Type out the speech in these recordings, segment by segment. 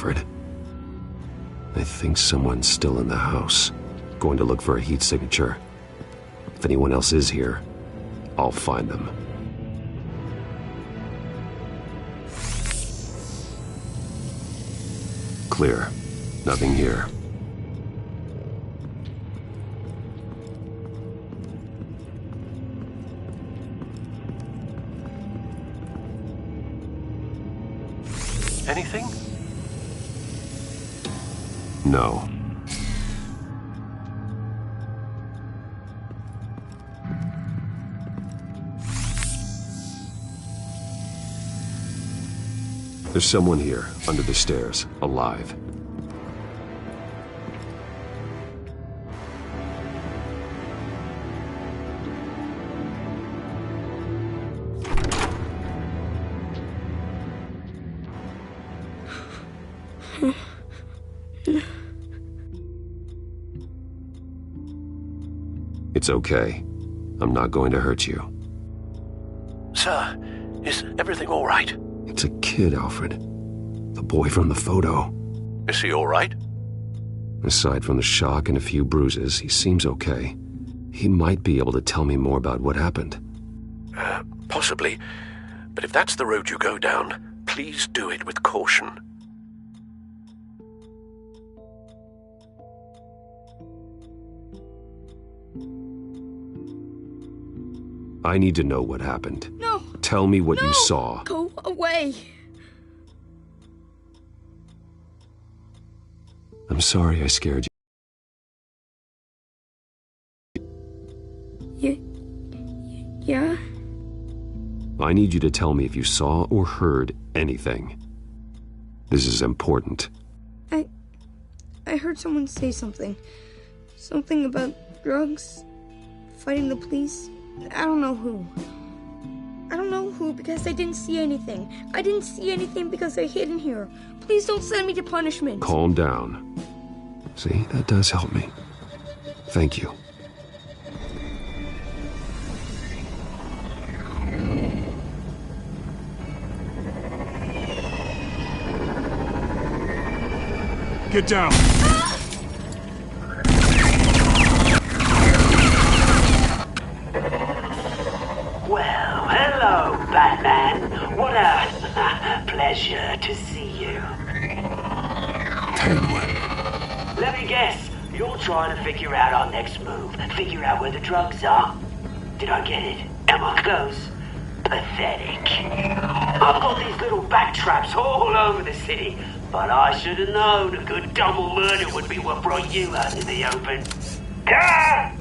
Alfred. I think someone's still in the house. Going to look for a heat signature. If anyone else is here, I'll find them. Clear. Nothing here. Anything? No. There's someone here, under the stairs, alive. It's okay. I'm not going to hurt you. Sir, is everything all right? It's a kid, Alfred. The boy from the photo. Is he all right? Aside from the shock and a few bruises, he seems okay. He might be able to tell me more about what happened. Possibly. But if that's the road you go down, please do it with caution. I need to know what happened. No. Tell me what you saw. Go away. I'm sorry I scared you. Yeah? I need you to tell me if you saw or heard anything. This is important. I heard someone say something. Something about drugs, fighting the police. I don't know who. I don't know who because I didn't see anything. I didn't see anything because I hid in here. Please don't send me to punishment. Calm down. See, that does help me. Thank you. Get down. Well, hello, Batman. What a pleasure to see you. Penguin. Let me guess, you're trying to figure out our next move. Figure out where the drugs are. Did I get it? Am I close? Pathetic. I've got these little bat traps all over the city, but I should have known a good double murder would be what brought you out in the open. Ah!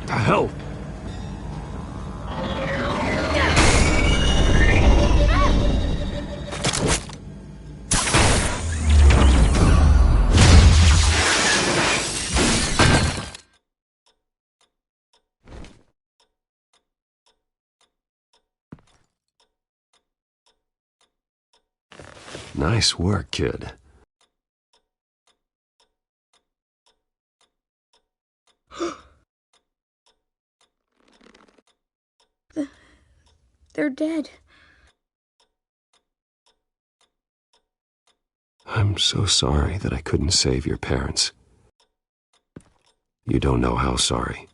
The hell? Nice work, kid. They're dead. I'm so sorry that I couldn't save your parents. You don't know how sorry.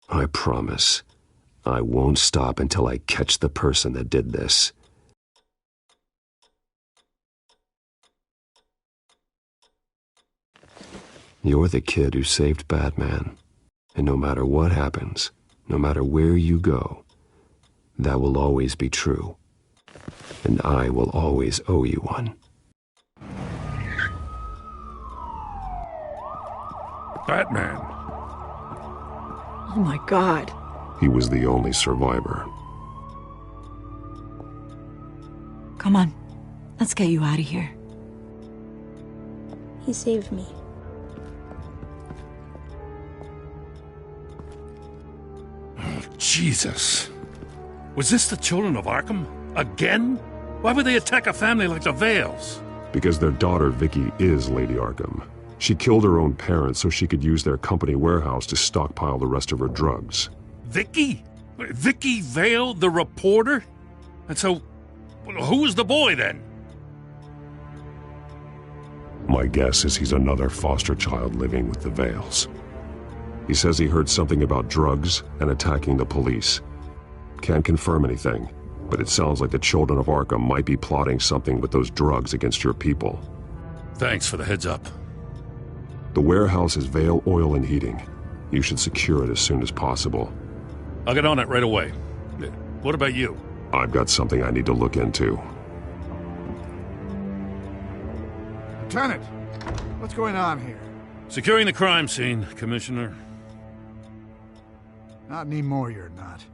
I promise, I won't stop until I catch the person that did this. You're the kid who saved Batman, and no matter what happens, no matter where you go, that will always be true, and I will always owe you one. Batman. Oh my God. He was the only survivor. Come on, let's get you out of here. He saved me. Oh, Jesus. Was this the children of Arkham? Again? Why would they attack a family like the Vales? Because their daughter, Vicky, is Lady Arkham. She killed her own parents so she could use their company warehouse to stockpile the rest of her drugs. Vicky? Vicky Vale, the reporter? And so, who was the boy then? My guess is he's another foster child living with the Vales. He says he heard something about drugs and attacking the police. Can't confirm anything, but it sounds like the children of Arkham might be plotting something with those drugs against your people. Thanks for the heads up. The warehouse is Vale Oil and Heating. You should secure it as soon as possible. I'll get on it right away. What about you? I've got something I need to look into. Lieutenant, what's going on here? Securing the crime scene, Commissioner. Not anymore, you're not.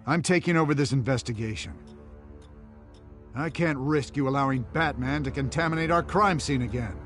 I'm taking over this investigation. I can't risk you allowing Batman to contaminate our crime scene again.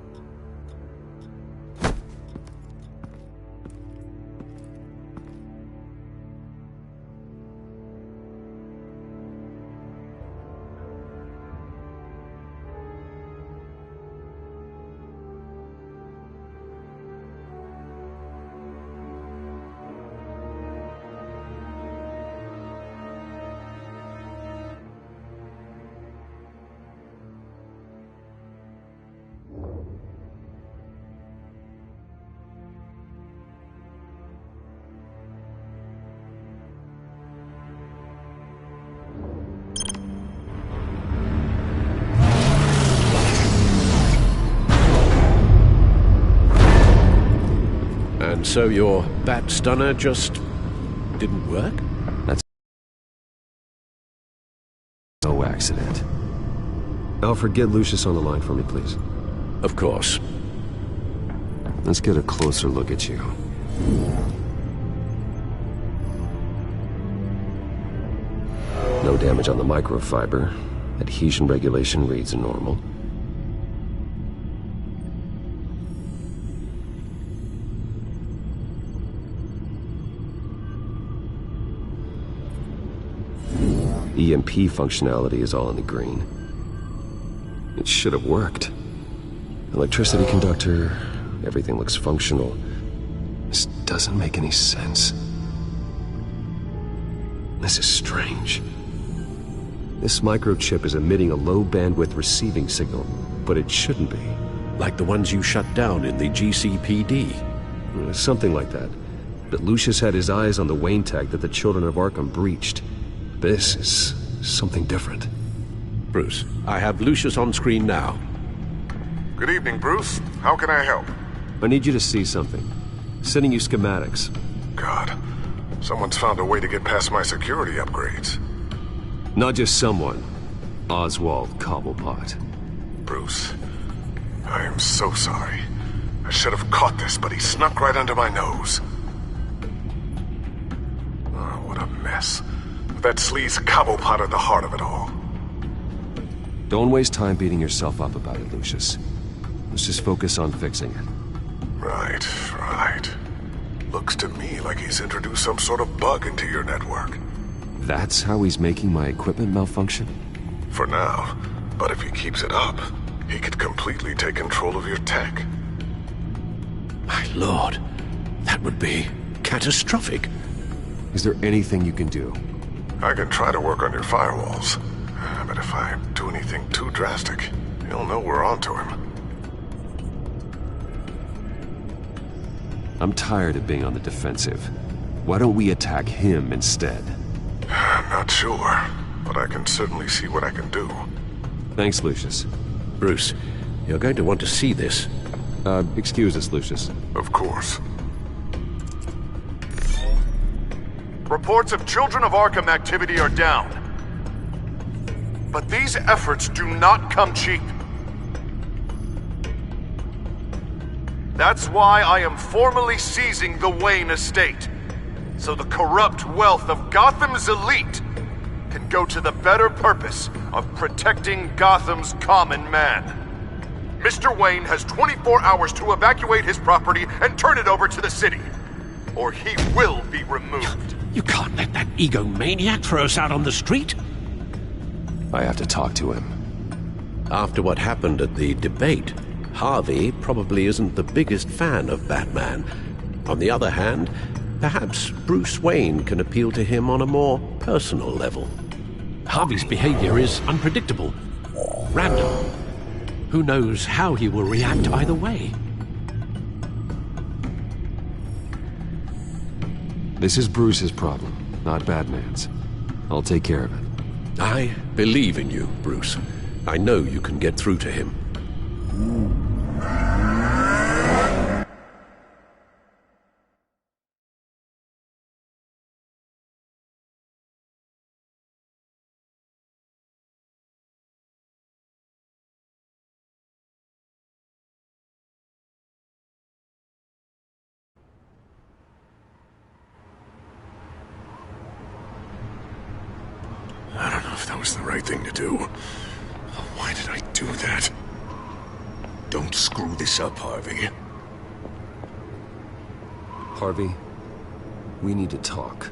And so your bat stunner just didn't work? That's no accident. Alfred, get Lucius on the line for me, please. Of course. Let's get a closer look at you. No damage on the microfiber. Adhesion regulation reads normal. EMP functionality is all in the green. It should have worked. Electricity conductor, everything looks functional. This doesn't make any sense. This is strange. This microchip is emitting a low-bandwidth receiving signal, but it shouldn't be. Like the ones you shut down in the GCPD. Something like that. But Lucius had his eyes on the Wayne tag that the children of Arkham breached. This is something different. Bruce, I have Lucius on screen now. Good evening, Bruce. How can I help? I need you to see something. Sending you schematics. God, someone's found a way to get past my security upgrades. Not just someone. Oswald Cobblepot. Bruce, I am so sorry. I should have caught this, but he snuck right under my nose. Oh, what a mess. That sleaze Cobblepot at the heart of it all. Don't waste time beating yourself up about it, Lucius. Let's just focus on fixing it. Right. Looks to me like he's introduced some sort of bug into your network. That's how he's making my equipment malfunction? For now. But if he keeps it up, he could completely take control of your tech. My lord, that would be catastrophic. Is there anything you can do? I can try to work on your firewalls. But if I do anything too drastic, he'll know we're onto him. I'm tired of being on the defensive. Why don't we attack him instead? I'm not sure, but I can certainly see what I can do. Thanks, Lucius. Bruce, you're going to want to see this. Excuse us, Lucius. Of course. Reports of Children of Arkham activity are down. But these efforts do not come cheap. That's why I am formally seizing the Wayne estate, so the corrupt wealth of Gotham's elite can go to the better purpose of protecting Gotham's common man. Mr. Wayne has 24 hours to evacuate his property and turn it over to the city, or he will be removed. You can't let that egomaniac throw us out on the street. I have to talk to him. After what happened at the debate, Harvey probably isn't the biggest fan of Batman. On the other hand, perhaps Bruce Wayne can appeal to him on a more personal level. Harvey's behavior is unpredictable, random. Who knows how he will react either way? This is Bruce's problem, not Batman's. I'll take care of it. I believe in you, Bruce. I know you can get through to him. I don't know if that was the right thing to do. Why did I do that? Don't screw this up, Harvey. Harvey, we need to talk.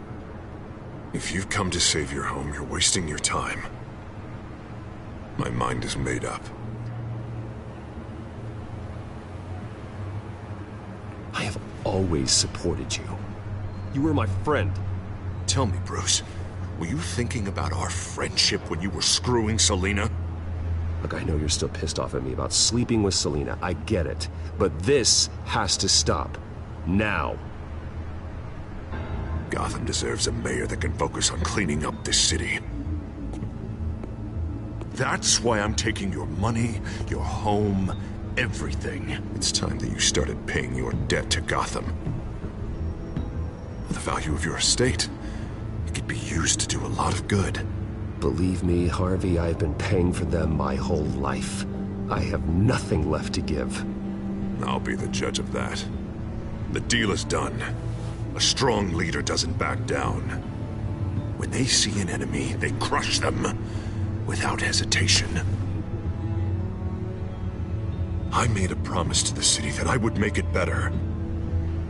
If you've come to save your home, you're wasting your time. My mind is made up. I have always supported you. You were my friend. Tell me, Bruce, were you thinking about our friendship when you were screwing Selina? Look, I know you're still pissed off at me about sleeping with Selina. I get it. But this has to stop. Now. Gotham deserves a mayor that can focus on cleaning up this city. That's why I'm taking your money, your home, everything. It's time that you started paying your debt to Gotham. The value of your estate, it could be used to do a lot of good. Believe me, Harvey, I've been paying for them my whole life. I have nothing left to give. I'll be the judge of that. The deal is done. A strong leader doesn't back down. When they see an enemy, they crush them without hesitation. I made a promise to the city that I would make it better.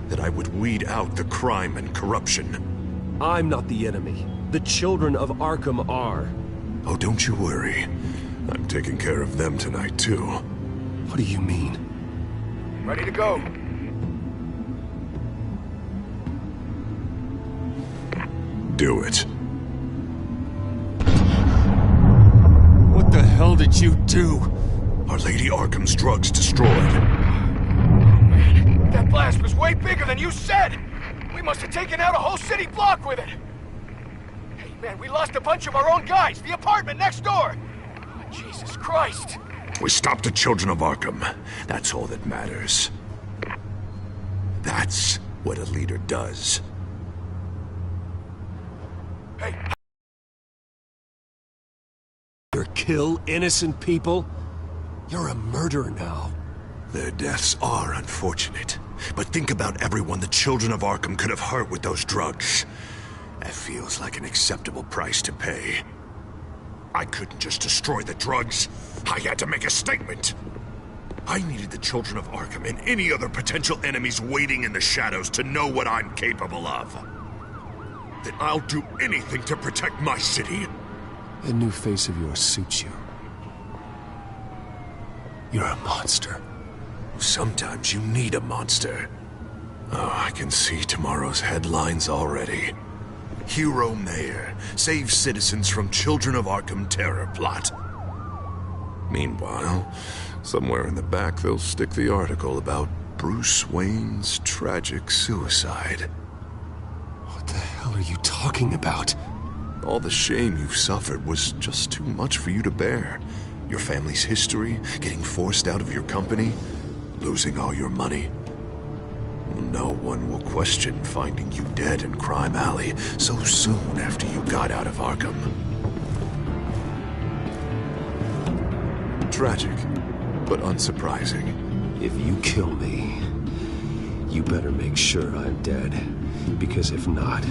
That I would weed out the crime and corruption. I'm not the enemy. The children of Arkham are. Oh, don't you worry. I'm taking care of them tonight, too. What do you mean? Ready to go. Do it. What the hell did you do? Are Lady Arkham's drugs destroyed? Man, that blast was way bigger than you said! We must have taken out a whole city block with it! Hey, man, we lost a bunch of our own guys! The apartment next door! Oh, Jesus Christ! We stopped the children of Arkham. That's all that matters. That's what a leader does. Hey! You kill innocent people? You're a murderer now. Their deaths are unfortunate. But think about everyone the children of Arkham could have hurt with those drugs. That feels like an acceptable price to pay. I couldn't just destroy the drugs. I had to make a statement. I needed the children of Arkham and any other potential enemies waiting in the shadows to know what I'm capable of. That I'll do anything to protect my city. The new face of yours suits you. You're a monster. Sometimes you need a monster. Oh, I can see tomorrow's headlines already. Hero Mayor saves citizens from Children of Arkham terror plot. Meanwhile, somewhere in the back they'll stick the article about Bruce Wayne's tragic suicide. What the hell are you talking about? All the shame you've suffered was just too much for you to bear. Your family's history, getting forced out of your company, losing all your money. No one will question finding you dead in Crime Alley so soon after you got out of Arkham. Tragic, but unsurprising. If you kill me, you better make sure I'm dead. Because if not,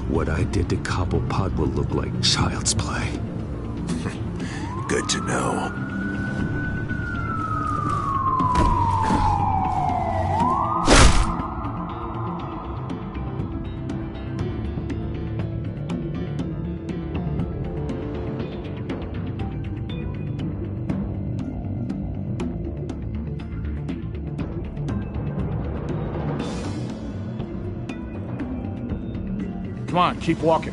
what I did to Cobblepot will look like child's play. Good to know. Come on, keep walking.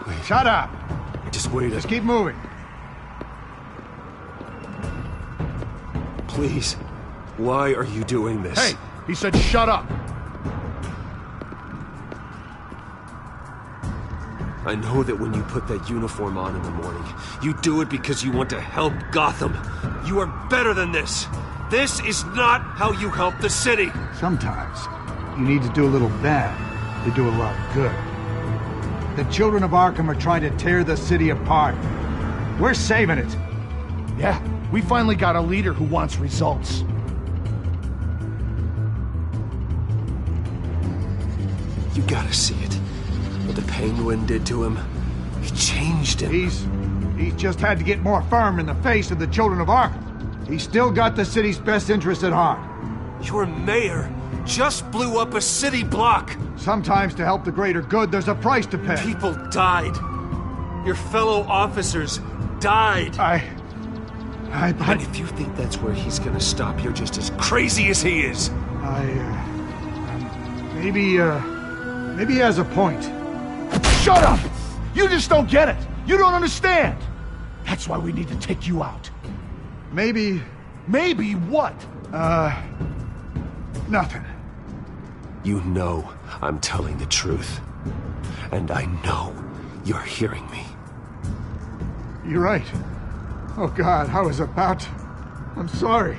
Wait. Shut up! Just wait. Just keep moving. Please. Why are you doing this? Hey, he said shut up. I know that when you put that uniform on in the morning, you do it because you want to help Gotham. You are better than this. This is not how you help the city. Sometimes, you need to do a little bad to do a lot of good. The children of Arkham are trying to tear the city apart. We're saving it. Yeah, we finally got a leader who wants results. You gotta see it. What the Penguin did to him. It changed him. He's just had to get more firm in the face of the children of Arkham. He's still got the city's best interest at heart. Your mayor just blew up a city block. Sometimes to help the greater good, there's a price to pay. People died. Your fellow officers died. And if you think that's where he's gonna stop, you're just as crazy as he is. Maybe he has a point. Shut up! You just don't get it. You don't understand. That's why we need to take you out. Maybe what? Nothing. You know I'm telling the truth. And I know you're hearing me. You're right. Oh God, I was about to... I'm sorry.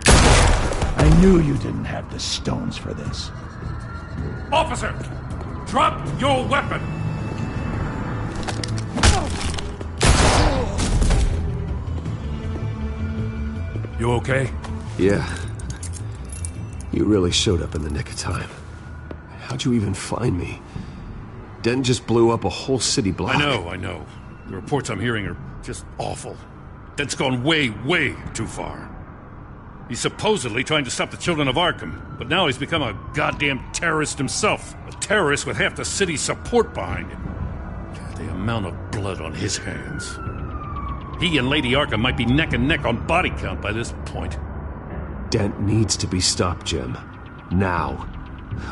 I knew you didn't have the stones for this. Officer! Drop your weapon! You okay? Yeah. You really showed up in the nick of time. How'd you even find me? Dent just blew up a whole city block. I know. The reports I'm hearing are just awful. Dent's gone way, way too far. He's supposedly trying to stop the children of Arkham, but now he's become a goddamn terrorist himself. A terrorist with half the city's support behind him. The amount of blood on his hands. He and Lady Arkham might be neck and neck on body count by this point. Dent needs to be stopped, Jim. Now.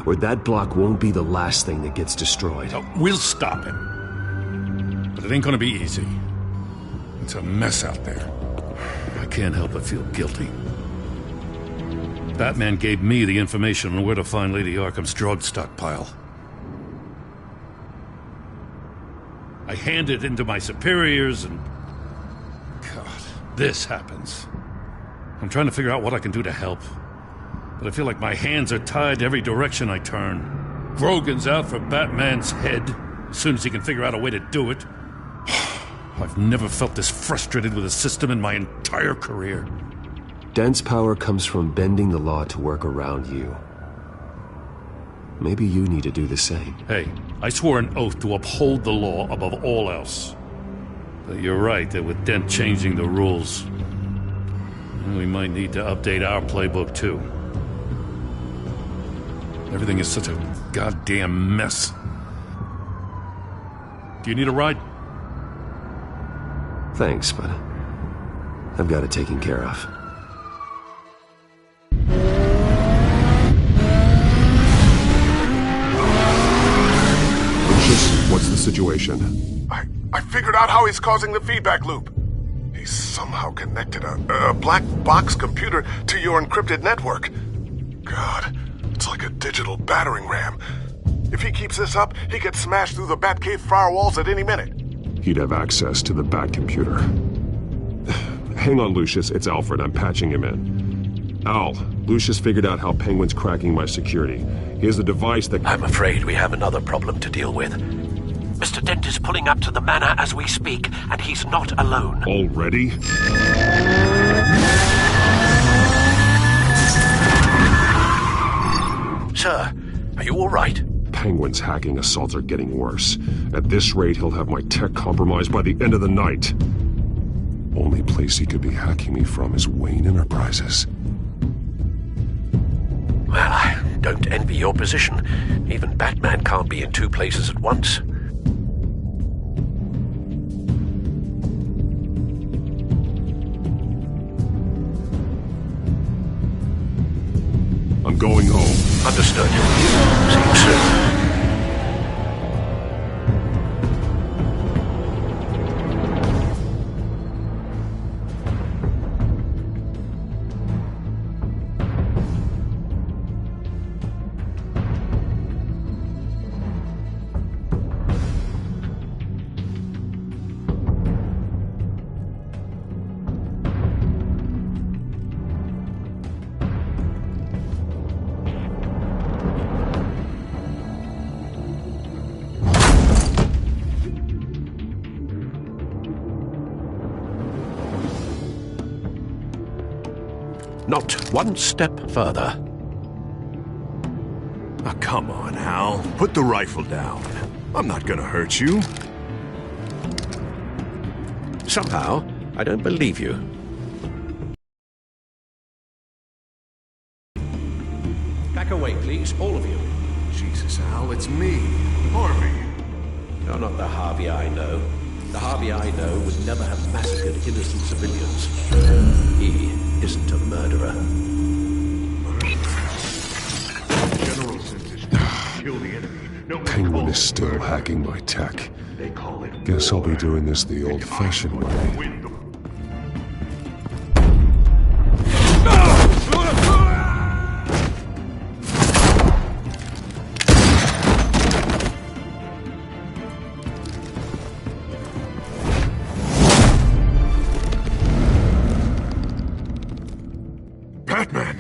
Or that block won't be the last thing that gets destroyed. We'll stop him. But it ain't gonna be easy. It's a mess out there. I can't help but feel guilty. Batman gave me the information on where to find Lady Arkham's drug stockpile. I handed it in to my superiors and... God, this happens. I'm trying to figure out what I can do to help. But I feel like my hands are tied every direction I turn. Grogan's out for Batman's head, as soon as he can figure out a way to do it. I've never felt this frustrated with a system in my entire career. Dent's power comes from bending the law to work around you. Maybe you need to do the same. Hey, I swore an oath to uphold the law above all else. But you're right that with Dent changing the rules, we might need to update our playbook too. Everything is such a goddamn mess. Do you need a ride? Thanks, but I've got it taken care of. Lucius, what's the situation? I figured out how he's causing the feedback loop. He's somehow connected a black box computer to your encrypted network. God, it's like a digital battering ram. If he keeps this up, he could smash through the Batcave firewalls at any minute. He'd have access to the Bat computer. Hang on, Lucius. It's Alfred. I'm patching him in. Al, Lucius figured out how Penguin's cracking my security. He has a device that... I'm afraid we have another problem to deal with. Mr. Dent is pulling up to the manor as we speak, and he's not alone. Already? Sir, are you all right? Penguin's hacking assaults are getting worse. At this rate, he'll have my tech compromised by the end of the night. Only place he could be hacking me from is Wayne Enterprises. Well, I don't envy your position. Even Batman can't be in two places at once. I'm going home. Understood. See you soon. Not one step further. Oh, come on, Al. Put the rifle down. I'm not gonna hurt you. Somehow, I don't believe you. Back away, please, all of you. Jesus, Al, it's me, Harvey. You're not the Harvey I know. The Harvey I know would never have massacred innocent civilians. He isn't a murderer. General says to kill the enemy. Penguin is still hacking my tech. Guess I'll be doing this the old-fashioned way. Batman!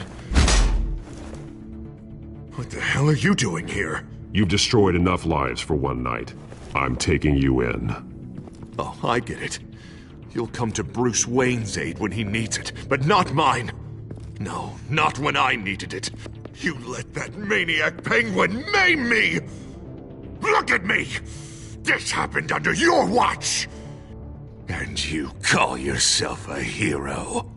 What the hell are you doing here? You've destroyed enough lives for one night. I'm taking you in. Oh, I get it. You'll come to Bruce Wayne's aid when he needs it, but not mine. No, not when I needed it. You let that maniac Penguin maim me! Look at me! This happened under your watch! And you call yourself a hero?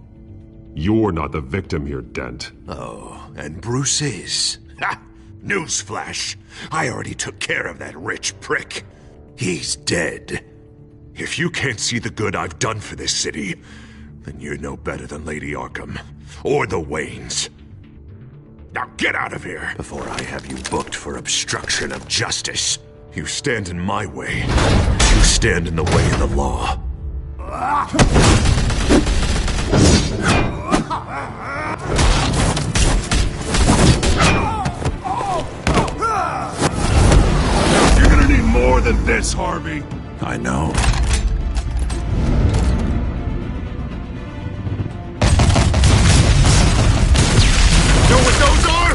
You're not the victim here, Dent. Oh, and Bruce is. Ha! Newsflash. I already took care of that rich prick. He's dead. If you can't see the good I've done for this city, then you're no better than Lady Arkham. Or the Waynes. Now get out of here before I have you booked for obstruction of justice. You stand in my way. You stand in the way of the law. You're gonna need more than this, Harvey. I know. Know what those are?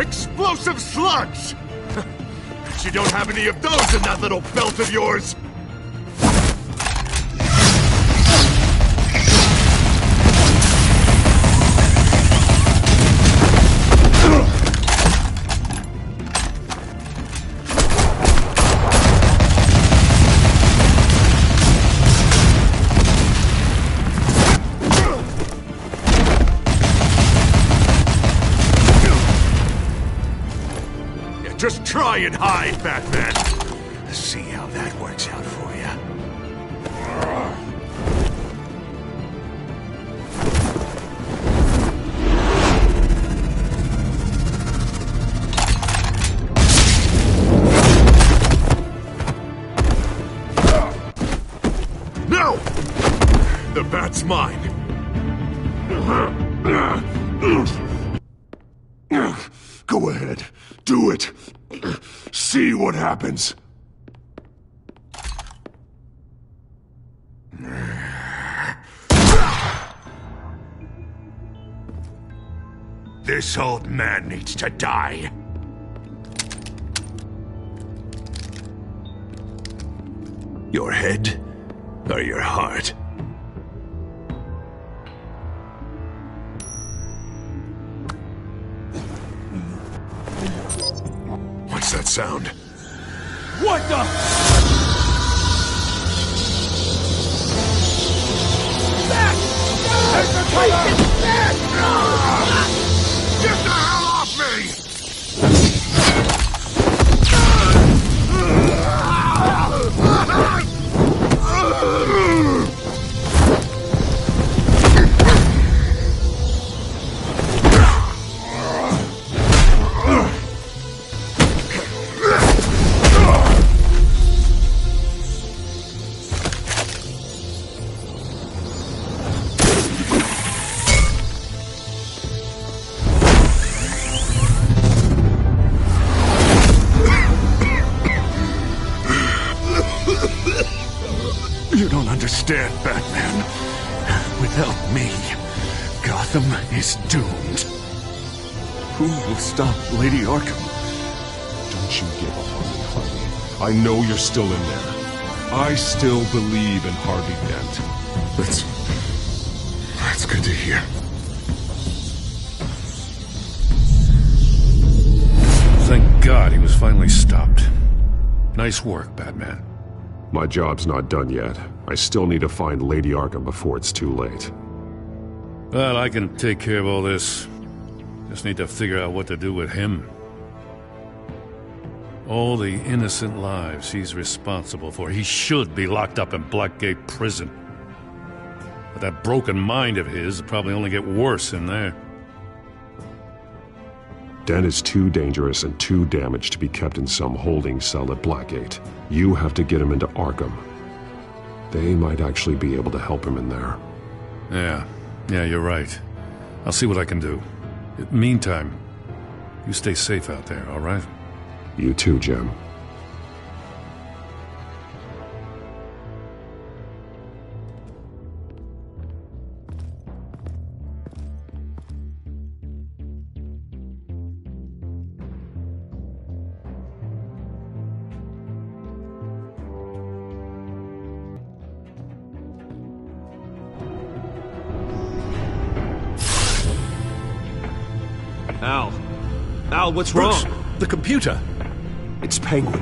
Explosive slugs! Bet you don't have any of those in that little belt of yours! Just try and hide, Batman. See how that works out for you. No! The bat's mine. Go ahead. Do it. See what happens. This old man needs to die. Your head or your heart? What's that sound? What the? Back! Take the cover! Back! Get the hell off me! You don't understand, Batman. Without me, Gotham is doomed. Who will stop Lady Arkham? Don't you give up on me, Harvey. I know you're still in there. I still believe in Harvey Dent. That's good to hear. God he was finally stopped. Nice work, Batman. My job's not done yet. I still need to find Lady Arkham before it's too late. Well, I can take care of all this. Just need to figure out what to do with him. All the innocent lives he's responsible for. He should be locked up in Blackgate Prison. But that broken mind of his will probably only get worse in there. Den is too dangerous and too damaged to be kept in some holding cell at Blackgate. You have to get him into Arkham. They might actually be able to help him in there. Yeah, you're right. I'll see what I can do. Meantime, you stay safe out there, all right? You too, Jim. Al, what's Bruce, wrong? the computer. It's Penguin.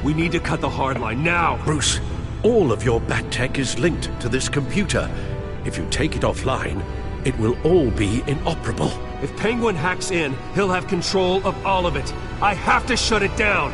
We need to cut the hard line now. Bruce, all of your bat tech is linked to this computer. If you take it offline, it will all be inoperable. If Penguin hacks in, he'll have control of all of it. I have to shut it down.